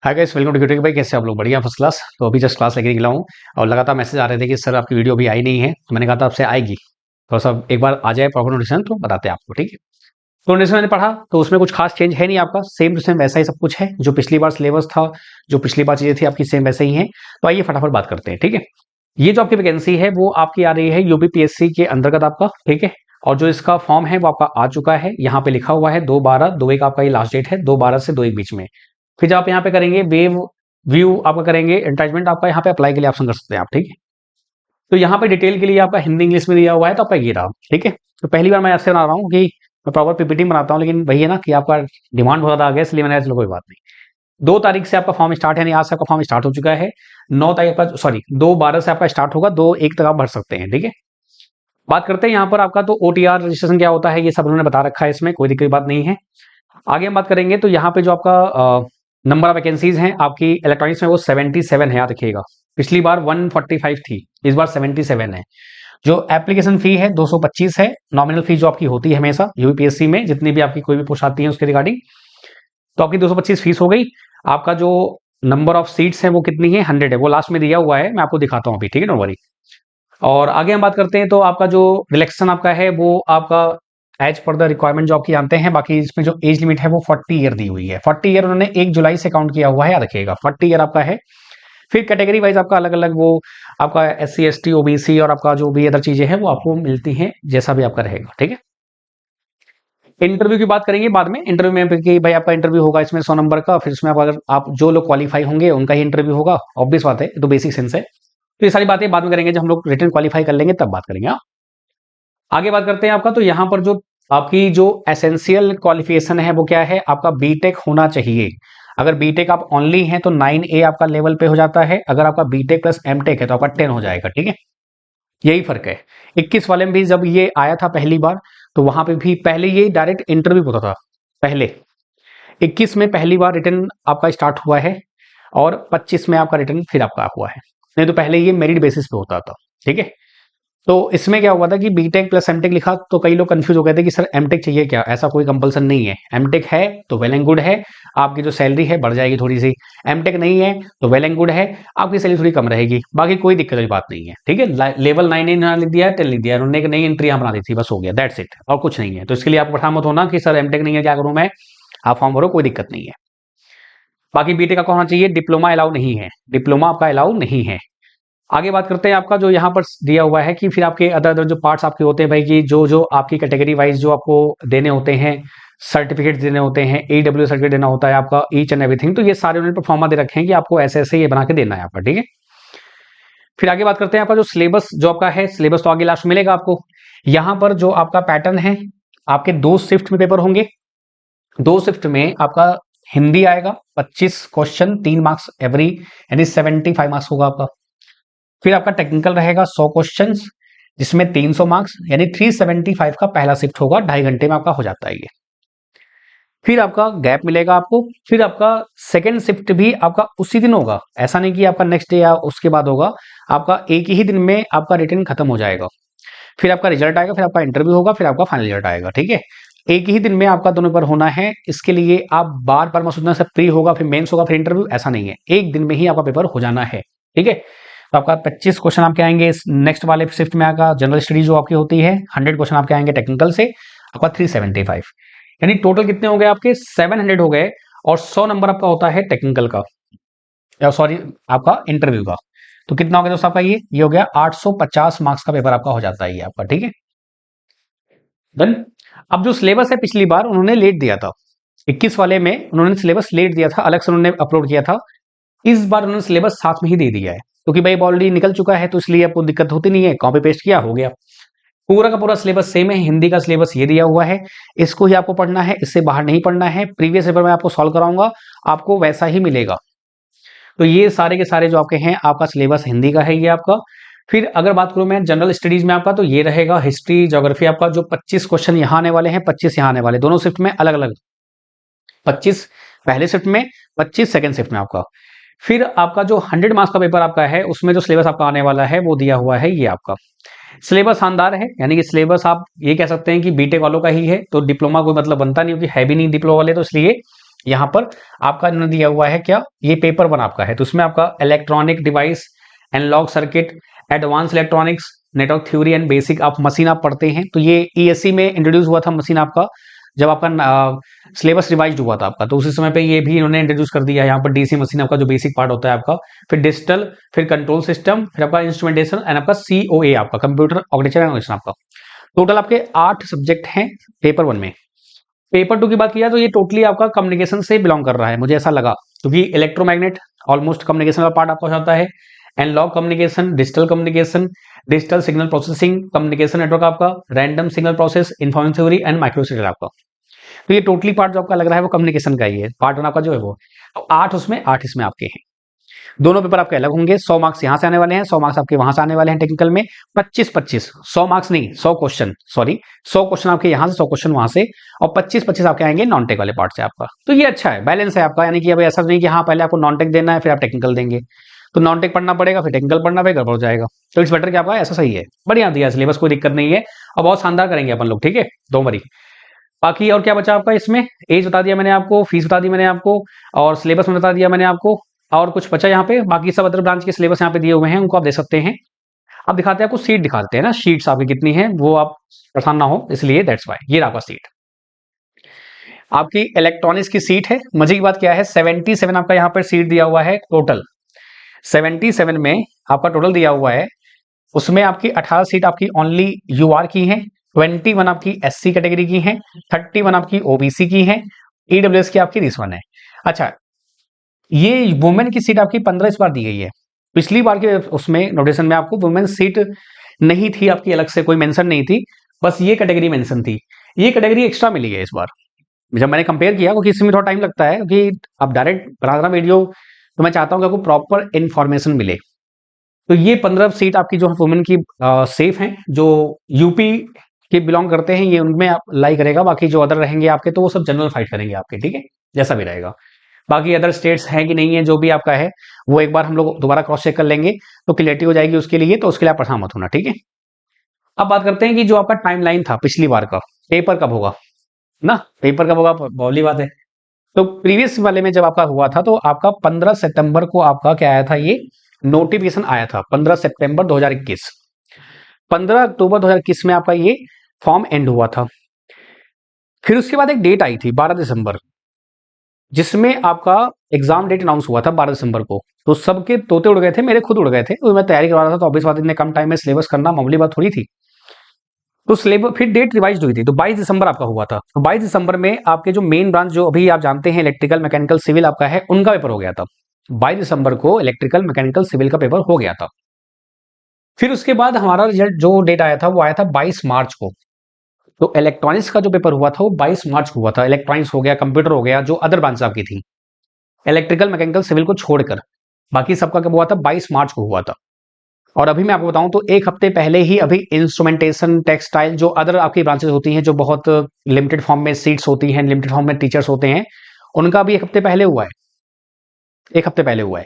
Hi guys, welcome to क्यूटी भाई। कैसे आप लोग? बढ़िया, फर्स्ट क्लास। तो अभी जस्ट क्लास लेके निकला हूँ और लगातार मैसेज आ रहे थे कि सर आपकी वीडियो अभी आई नहीं है। तो मैंने कहा था आपसे आएगी, थोड़ा सा एक बार आ जाए प्रॉपर नोटिशन तो बताते हैं आपको, ठीक है। तो नोटिशन मैंने पढ़ा तो उसमें कुछ खास चेंज है नहीं, आपका सेम टू सेम वैसा ही सब कुछ है। जो पिछली बार सिलेबस था, जो पिछली बार चीजें थी आपकी सेम वैसे ही हैं। तो आइए फटाफट बात करते हैं, ठीक है। ये जो आपकी वैकेंसी है वो आपकी आ रही है यूपीपीएससी के अंतर्गत आपका, ठीक है। और जो इसका फॉर्म है वो आपका आ चुका है। यहाँ पे लिखा हुआ है 2/12/21 आपका ये लास्ट डेट है, 2/12 से 2/1 बीच में। फिर जब आप यहाँ पे करेंगे वेव व्यू आपका करेंगे, एडवर्टाइजमेंट आपका यहाँ पे अप्लाई के लिए ऑप्शन कर सकते हैं आप, ठीक है। तो यहाँ पे डिटेल के लिए आपका हिंदी इंग्लिश में दिया हुआ है, तो आपका ये रहा, ठीक है। तो पहली बार मैं आपसे बना रहा हूँ कि मैं प्रॉपर पीपीटी बनाता हूँ, लेकिन वही है ना कि आपका डिमांड बहुत ज्यादा आ गया, इसलिए मैंने कहा चलो कोई बात नहीं। 2 तारीख से आपका फॉर्म स्टार्ट है, नहीं आज से आपका फॉर्म स्टार्ट हो चुका है। 9 तारीख का, सॉरी 2/12 से आपका स्टार्ट होगा, 2/1 तक आप भर सकते हैं, ठीक है। बात करते हैं यहाँ पर आपका तो ओटीआर रजिस्ट्रेशन क्या होता है, ये सब उन्होंने बता रखा है, इसमें कोई दिक्कत की बात नहीं है। आगे हम बात करेंगे तो यहाँ पे जो आपका नंबर ऑफ वैकेंसीज हैं आपकी इलेक्ट्रॉनिक्स में वो 77 है, याद रखिएगा। पिछली बार 145 थी, इस बार 77 है। जो एप्लीकेशन फी है 225 है, नॉमिनल फी जो आपकी होती है हमेशा यूपीएससी में जितनी भी आपकी कोई भी पोस्ट आती है उसके रिगार्डिंग, तो आपकी 225 फीस हो गई। आपका जो नंबर ऑफ सीट्स है वो कितनी है, 100 है, वो लास्ट में दिया हुआ है, मैं आपको दिखाता हूँ अभी, ठीक है, डोंट वरी। और आगे हम बात करते हैं तो आपका जो रिलेक्शन आपका है वो आपका एज पर द रिक्वायरमेंट जो आपकी जानते हैं। बाकी इसमें जो एज लिमिट है वो 40 ईयर दी हुई है। 40 ईयर उन्होंने 1 जुलाई से काउंट किया हुआ है, याद रखिएगा 40 ईयर आपका है। फिर कैटेगरी वाइज आपका अलग अलग वो आपका SC ST OBC और आपका जो भी अदर चीजें हैं वो आपको मिलती हैं, जैसा भी आपका रहेगा, ठीक है। इंटरव्यू की बात करेंगे बाद में। इंटरव्यू में कि भाई आपका इंटरव्यू होगा इसमें 100 नंबर का, फिर उसमें अगर आप जो लोग क्वालिफाई होंगे उनका ही इंटरव्यू होगा, ऑब्वियस बात है, तो बेसिक सेंस है। तो ये सारी बातें बाद में करेंगे, जब हम लोग रिटर्न क्वालिफाई कर लेंगे तब बात करेंगे, हाँ। आगे बात करते हैं आपका, तो यहाँ पर जो आपकी जो एसेंशियल क्वालिफिकेशन है वो क्या है, आपका बीटेक होना चाहिए। अगर बीटेक आप ओनली हैं तो 9A आपका लेवल पे हो जाता है, अगर आपका बीटेक प्लस एमटेक है तो आपका 10 हो जाएगा, ठीक है। यही फर्क है। 21 वाले में भी जब ये आया था पहली बार तो वहां पे भी पहले ये डायरेक्ट इंटरव्यू होता था पहले। 21 में पहली बार रिटर्न आपका स्टार्ट हुआ है और 25 में आपका रिटर्न फिर आपका हुआ है। नहीं तो पहले ये मेरिट बेसिस पे होता था, ठीक है। तो इसमें क्या हुआ था कि बीटेक प्लस एमटेक लिखा तो कई लोग कंफ्यूज हो गए थे कि सर एमटेक चाहिए क्या, ऐसा कोई कंपलसन नहीं है। एमटेक है तो वेल एंड गुड है, आपकी जो सैलरी है बढ़ जाएगी थोड़ी सी। एमटेक नहीं है तो वेल एंड गुड है, आपकी सैलरी थोड़ी कम रहेगी, बाकी कोई दिक्कत वाली बात नहीं है, ठीक है। लेवल 9 इन्होंने लिख दिया है, 10 लिख दिया है, उन्होंने एक नई एंट्री यहाँ बना दी थी, बस हो गया, दैट्स इट, और कुछ नहीं है। तो इसके लिए आप परेशान मत होना कि सर एमटेक नहीं है क्या करूं मैं, आप फॉर्म भरो, कोई दिक्कत नहीं है। बाकी बीटेक आपका होना चाहिए, डिप्लोमा अलाउ नहीं है, डिप्लोमा आपका अलाउ नहीं है। आगे बात करते हैं आपका जो यहाँ पर दिया हुआ है कि फिर आपके अदर अदर जो पार्ट्स आपके होते हैं भाई, कि जो जो आपकी कैटेगरी वाइज जो आपको देने होते हैं, सर्टिफिकेट देने होते हैं, AW सर्टिफिकेट देना होता है आपका, ईच एंड एवरीथिंग, तो ये सारे उन्होंने परफॉर्मा दे रखे हैं कि आपको ऐसे ऐसे ये बना के देना है आपका, ठीक है। फिर आगे बात करते हैं आपका जो सिलेबस जो आपका है, सिलेबस तो आगे लास्ट मिलेगा आपको। यहाँ पर जो आपका पैटर्न है, आपके 2 शिफ्ट में पेपर होंगे। 2 शिफ्ट में आपका हिंदी आएगा 25 क्वेश्चन, 3 मार्क्स एवरी, यानी 75 मार्क्स होगा आपका। फिर आपका टेक्निकल रहेगा 100 क्वेश्चंस, जिसमें 300 मार्क्स, यानी 375 का पहला शिफ्ट होगा, 2.5 घंटे में आपका हो जाता है ये। फिर आपका गैप मिलेगा आपको। फिर आपका सेकेंड शिफ्ट भी आपका उसी दिन होगा, ऐसा नहीं कि आपका नेक्स्ट डे या उसके बाद होगा, आपका एक ही दिन में आपका रिटर्न खत्म हो जाएगा। फिर आपका रिजल्ट आएगा, फिर आपका इंटरव्यू होगा, फिर आपका फाइनल रिजल्ट आएगा, ठीक है। एक ही दिन में आपका दोनों पर होना है, इसके लिए आप बार बार मत सोचना सब प्री होगा फिर मेंस होगा फिर इंटरव्यू, ऐसा नहीं है, एक दिन में ही आपका पेपर हो जाना है, ठीक है। तो आपका 25 क्वेश्चन आपके आएंगे इस नेक्स्ट वाले शिफ्ट में, आपका जनरल स्टडी जो आपकी होती है 100 क्वेश्चन आपके आएंगे टेक्निकल से, आपका 375, यानी टोटल कितने हो गए आपके 700 हो गए। और 100 नंबर आपका होता है टेक्निकल का, या सॉरी आपका इंटरव्यू का। तो कितना हो गया दोस्तों आपका, ये हो गया 850 मार्क्स का पेपर आपका हो जाता है ये आपका, ठीक है। डन। अब जो सिलेबस है पिछली बार उन्होंने लेट दिया था, 21 वाले में उन्होंने सिलेबस लेट दिया था, अलग से उन्होंने अपलोड किया था। इस बार उन्होंने सिलेबस साथ में ही दे दिया है, क्योंकि भाई ऑलरेडी निकल चुका है तो इसलिए आपको दिक्कत होती नहीं है, कॉपी पेस्ट किया हो गया। पूरा का पूरा सिलेबस सेम है, हिंदी का सिलेबस ये दिया हुआ है, इसको ही आपको पढ़ना है, इससे बाहर नहीं पढ़ना है। प्रीवियस पेपर में आपको सॉल्व कराऊंगा, आपको वैसा ही मिलेगा। तो ये सारे के सारे जो आपके हैं, आपका सिलेबस हिंदी का है ये आपका। फिर अगर बात करूं मैं जनरल स्टडीज में आपका, तो ये रहेगा हिस्ट्री ज्योग्राफी आपका, जो 25 क्वेश्चन यहाँ आने वाले हैं, 25 यहाँ आने वाले, दोनों शिफ्ट में अलग अलग, 25 पहले शिफ्ट में, 25 सेकंड शिफ्ट में आपका। फिर आपका जो 100 मार्क्स का पेपर आपका है, उसमें जो सिलेबस आपका आने वाला है वो दिया हुआ है ये आपका। सिलेबस शानदार है, यानी कि सिलेबस आप ये कह सकते हैं कि बीटेक वालों का ही है, तो डिप्लोमा कोई मतलब बनता नहीं, क्योंकि है भी नहीं डिप्लोमा वाले, तो इसलिए यहाँ पर आपका इन्होंने दिया हुआ है क्या, ये पेपर 1 आपका है, तो उसमें आपका electronic device, analogue circuit, advance electronics, network theory and basic आप मशीन आप पढ़ते हैं। तो ये ईएससी में इंट्रोड्यूस हुआ था मशीन आपका, जब आपका सिलेबस रिवाइज हुआ था आपका, तो उसी समय पे ये भी इन्होंने इंट्रोड्यूस कर दिया है यहाँ पर डीसी मशीन आपका जो बेसिक पार्ट होता है आपका, फिर डिजिटल, फिर कंट्रोल सिस्टम, फिर आपका इंस्ट्रूमेंटेशन एंड आपका सीओए आपका कंप्यूटर ऑर्गेनाइजेशन एंड ऑर्गेनाइजेशन आपका। टोटल आपके 8 सब्जेक्ट हैं पेपर 1 में। पेपर 2 की बात किया तो ये टोटली आपका कम्युनिकेशन से बिलोंग कर रहा है, मुझे ऐसा लगा, क्योंकि इलेक्ट्रोमैग्नेट ऑलमोस्ट कम्युनिकेशन का पार्ट आपका हो जाता है, analog communication, digital signal processing, communication network आपका, random signal process, information theory and microsystem आपका। तो ये टोटली पार्ट जो आपका लग रहा है वो कम्युनिकेशन का ही है, पार्ट 1 आपका जो है वो। तो 8 उसमें 8 इसमें आपके हैं। दोनों पेपर आपके अलग होंगे, 100 मार्क्स यहाँ से आने वाले हैं, 100 मार्क्स आपके वहां से आने वाले हैं टेक्निकल में। 25-25 100 मार्क्स नहीं, 100 क्वेश्चन, सॉरी 100 क्वेश्चन आपके यहाँ से, 100 क्वेश्चन वहां से, और 25-25 आपके आएंगे नॉन टेक वाले पार्ट से आपका। तो ये अच्छा है, बैलेंस है आपका, यानी कि अब ऐसा नहीं कि हाँ पहले आपको नॉन टेक देना है फिर आप टेक्निकल देंगे, तो नॉन टेक पढ़ना पड़ेगा फिर टेक्निकल पढ़ना पड़ेगा, गड़बड़ हो जाएगा। तो इट्स बेटर कि आपका ऐसा सही है, बढ़िया दिया सिलेबस, कोई दिक्कत नहीं है, और बहुत शानदार करेंगे अपन लोग, ठीक है, डोंट वरी। बाकी और क्या बचा आपका इसमें, एज बता दिया मैंने आपको, फीस बता दी मैंने आपको, और सिलेबस में बता दिया मैंने आपको, और कुछ बचा यहाँ पे, बाकी सब अदर ब्रांच के सिलेबस यहाँ पे दिए हुए हैं, उनको आप देख सकते हैं। अब दिखाते हैं आपको सीट, दिखाते हैं ना शीट्स आपकी कितनी है, वो आप परेशान ना हो, इसलिए दैट्स वाई ये आपका सीट आपकी इलेक्ट्रॉनिक्स की सीट है। मजे की बात क्या है, 77 आपका यहाँ पर सीट दिया हुआ है टोटल, 77 में आपका टोटल दिया हुआ है, उसमें आपकी 18 सीट आपकी ओनली यूआर की हैं, 21 आपकी एससी कैटेगरी की हैं, 31 आपकी ओबीसी की हैं, ईडब्ल्यूएस की आपकी 31 है। अच्छा, ये वुमेन की सीट आपकी 15 इस बार दी गई है, पिछली बार के उसमें नोटिशन में आपको वुमेन सीट नहीं थी आपकी, अलग से कोई मेंशन नहीं थी, बस ये कैटेगरी मेंशन थी, ये कैटेगरी एक्स्ट्रा मिली है इस बार। जब मैंने कंपेयर किया, क्योंकि इसमें थोड़ा टाइम लगता है, क्योंकि आप डायरेक्ट बना रहा वीडियो, तो मैं चाहता हूं कि आपको प्रॉपर इन्फॉर्मेशन मिले। तो ये 15 सीट आपकी जो वुमेन की सेफ हैं, जो यूपी के बिलोंग करते हैं ये उनमें आप लाई करेगा, बाकी जो अदर रहेंगे आपके तो वो सब जनरल फाइट करेंगे आपके, ठीक है, जैसा भी रहेगा। बाकी अदर स्टेट्स हैं कि नहीं है, जो भी आपका है वो एक बार हम लोग दोबारा क्रॉस चेक कर लेंगे, तो क्लियरिटी हो जाएगी उसके लिए, तो उसके लिए आप परेशान मत होना, ठीक है। अब बात करते हैं कि जो आपका टाइमलाइन था पिछली बार का, पेपर कब होगा ना, पेपर कब होगा बोली बात है। तो प्रीवियस वाले में जब आपका हुआ था तो आपका 15 सितंबर को आपका क्या आया था, ये नोटिफिकेशन आया था, 15 सितंबर 2021। 15 अक्टूबर 2021 में आपका ये फॉर्म एंड हुआ था। फिर उसके बाद एक डेट आई थी 12 दिसंबर, जिसमें आपका एग्जाम डेट अनाउंस हुआ था 12 दिसंबर को। तो सबके तोते उड़ गए थे, मेरे खुद उड़ गए थे, तो मैं तैयारी करवा रहा था, तो ऑब्वियस बात, इतने कम टाइम में सिलेबस करना मामूली बात थोड़ी थी। तो सिलेबस फिर डेट रिवाइज हुई थी, तो 22 दिसंबर आपका हुआ था। तो 22 दिसंबर में आपके जो मेन ब्रांच जो अभी आप जानते हैं इलेक्ट्रिकल मैकेनिकल सिविल आपका है, उनका पेपर हो गया था। 22 दिसंबर को इलेक्ट्रिकल मैकेनिकल सिविल का पेपर हो गया था। फिर उसके बाद हमारा रिजल्ट जो डेट आया था वो आया था 22 मार्च को। तो इलेक्ट्रॉनिक्स का जो पेपर हुआ था वो 22 मार्च को हुआ था। इलेक्ट्रॉनिक्स हो गया, कंप्यूटर हो गया, जो अदर ब्रांच आपकी थी इलेक्ट्रिकल मैकेनिकल सिविल को छोड़कर, बाकी सबका कब हुआ था, 22 मार्च को हुआ था। और अभी मैं आपको बताऊं तो एक हफ्ते पहले ही अभी इंस्ट्रूमेंटेशन, टेक्सटाइल, जो अदर आपकी ब्रांचेस होती हैं, जो बहुत लिमिटेड फॉर्म में सीट्स होती हैं, लिमिटेड फॉर्म में टीचर्स होते हैं, उनका भी एक हफ्ते पहले हुआ है, एक हफ्ते पहले हुआ है।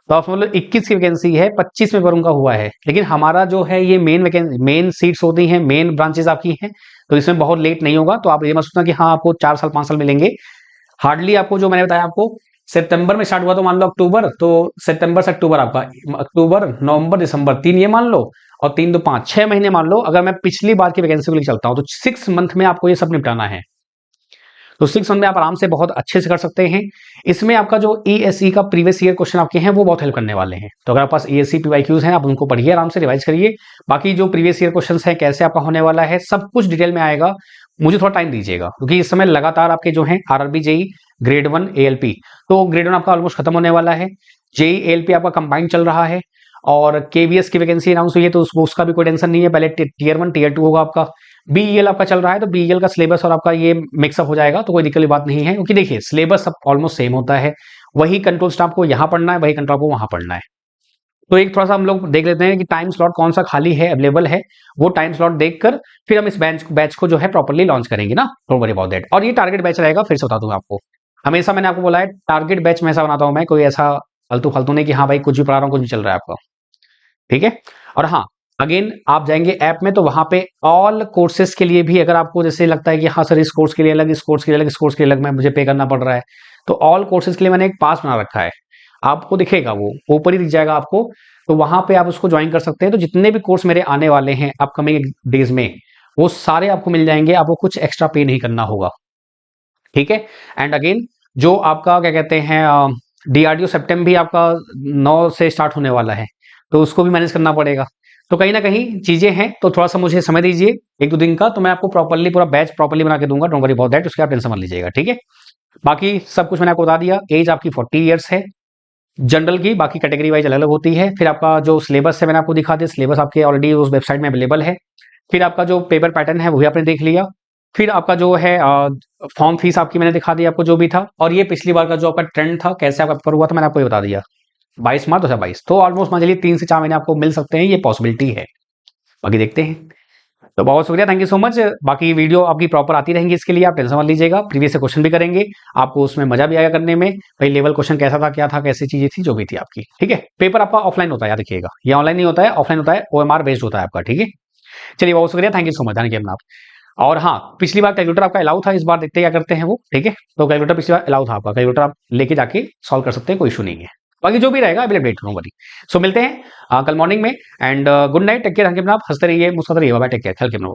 तो आप मतलब 21 की वैकेंसी है, 25 में पर उनका हुआ है, लेकिन हमारा जो है ये मेन सीट्स होती हैं, मेन ब्रांचेस आपकी हैं, तो इसमें बहुत लेट नहीं होगा। तो आप ये मत सोचना कि हाँ आपको 4 साल 5 साल मिलेंगे, हार्डली आपको, जो मैंने बताया आपको सितंबर में स्टार्ट हुआ तो मान लो अक्टूबर, तो सितंबर से अक्टूबर आपका, अक्टूबर नवंबर दिसंबर 3 ये मान लो, और 3 2 5 6 महीने मान लो। अगर मैं पिछली बार की वैकेंसी को लेकर चलता हूं तो 6 मंथ में आपको ये सब निपटाना है, तो 6 मंथ में आप आराम से बहुत अच्छे से कर सकते हैं। इसमें आपका जो ईएसई का प्रीवियस ईयर क्वेश्चन आपके हैं वो बहुत हेल्प करने वाले हैं। तो अगर आप पास ईएसई पीवाईक्यूज हैं, आप उनको पढ़िए, आराम से रिवाइज करिए। बाकी जो प्रीवियस ईयर क्वेश्चन हैं, कैसे आपका होने वाला है, सब कुछ डिटेल में आएगा। मुझे थोड़ा टाइम दीजिएगा, क्योंकि इस समय लगातार आपके जो हैं आरआरबी जेई ग्रेड 1 एएलपी, तो ग्रेड 1 आपका ऑलमोस्ट खत्म होने वाला है, जेई एएलपी आपका कंबाइंड चल रहा है, और केवीएस की वैकेंसी अनाउंस हुई है, तो उसका भी कोई टेंशन नहीं है। पहले टीयर 1 टीयर 2 होगा आपका, बीईएल आपका चल रहा है, तो बीईएल का सिलेबस और आपका ये मिक्सअप हो जाएगा, तो कोई दिक्कत की बात नहीं है, क्योंकि देखिए सिलेबस सब ऑलमोस्ट सेम होता है। वही कंट्रोल स्टाफ को यहाँ पढ़ना है, वही कंट्रोल को वहां पढ़ना है। तो एक थोड़ा सा हम लोग देख लेते हैं कि टाइम स्लॉट कौन सा खाली है, अवेलेबल है, वो टाइम स्लॉट देखकर फिर हम इस बैच को जो है प्रॉपर्ली लॉन्च करेंगे ना, डोंट वरी अबाउट दैट। और ये टारगेट बैच रहेगा, फिर से बता दूंगा आपको, हमेशा मैंने आपको बोला है टारगेट बैच में ऐसा बनाता हूं मैं, कोई ऐसा फालतू फालतू नहीं कि हाँ भाई कुछ भी पढ़ा रहा हूँ कुछ भी चल रहा है आपका, ठीक है। और हाँ, अगेन आप जाएंगे ऐप में, तो वहां पे ऑल कोर्सेज के लिए भी, अगर आपको जैसे लगता है कि हाँ सर इस कोर्स के लिए अलग, इस कोर्स के लिए अलग, इस कोर्स के लिए अलग, मैं मुझे पे करना पड़ रहा है, तो ऑल कोर्सेज के लिए मैंने एक पास बना रखा है, आपको दिखेगा, वो ऊपर ही दिख जाएगा आपको। तो वहां पे आप उसको ज्वाइन कर सकते हैं। तो जितने भी कोर्स मेरे आने वाले हैं अपकमिंग डेज में, वो सारे आपको मिल जाएंगे, आपको कुछ एक्स्ट्रा पे नहीं करना होगा, ठीक है। एंड अगेन जो आपका क्या कहते हैं डीआरडीओ सेप्टेम भी आपका 9 से स्टार्ट होने वाला है, तो उसको भी मैनेज करना पड़ेगा। तो कहीं ना कहीं चीजें हैं, तो थोड़ा सा मुझे समय दीजिए 1-2 दिन का, तो मैं आपको प्रॉपर्ली पूरा बैच प्रॉपर्ली बना के दूंगा, डोंट वरी अबाउट दैट, उसके आप टेंशन मत लीजिएगा, ठीक है। बाकी सब कुछ मैंने आपको बता दिया। एज आपकी 40 ईयर्स है जनरल की, बाकी कैटेगरी वाइज अलग अलग होती है। फिर आपका जो सिलेबस है मैंने आपको दिखा दिया, सिलेबस आपके ऑलरेडी उस वेबसाइट में अवेलेबल है। फिर आपका जो पेपर पैटर्न है वही आपने देख लिया। फिर आपका जो है फॉर्म फीस आपकी मैंने दिखा दी आपको जो भी था, और ये पिछली बार का जो आपका ट्रेंड था कैसे आपका पेपर हुआ था मैंने आपको ये बता दिया। 22 मार्च 2022, तो ऑलमोस्ट मान चलिए 3 से 4 महीने आपको मिल सकते हैं, ये पॉसिबिलिटी है। बाकी देखते हैं। तो बहुत शुक्रिया, थैंक यू सो मच। बाकी वीडियो आपकी प्रॉपर आती रहेंगी, इसके लिए आप टेंशन मत लीजिएगा। प्रीवियस से क्वेश्चन भी करेंगे, आपको उसमें मजा भी आएगा करने में, भाई लेवल क्वेश्चन कैसा था, क्या था, कैसी चीजें थी, जो भी थी आपकी, ठीक है। पेपर आपका ऑफलाइन होता है, याद रखिएगा, ये ऑनलाइन नहीं होता है, ऑफलाइन होता है, ओएमआर बेस्ड होता है आपका, ठीक है। चलिए बहुत शुक्रिया, थैंक यू सो मच, जाने के अपना आप। और हाँ, पिछली बार कैलकुलेटर आपका अलाउ था, इस बार देखते हैं क्या करते हैं वो, ठीक है। तो कैलकुलेटर पिछली बार अलाउ था आपका, कैलकुलेटर आप लेके जाके सॉल्व कर सकते हैं, कोई इशू नहीं है। बाकी जो भी रहेगा अभी अपडेट करूंगा। सो मिलते हैं कल मॉर्निंग में। And good night, take care, आप हंसते रहिए, मुस्कुराते रहिए, बाय, टेक केयर, ख्याल रखिए अपना।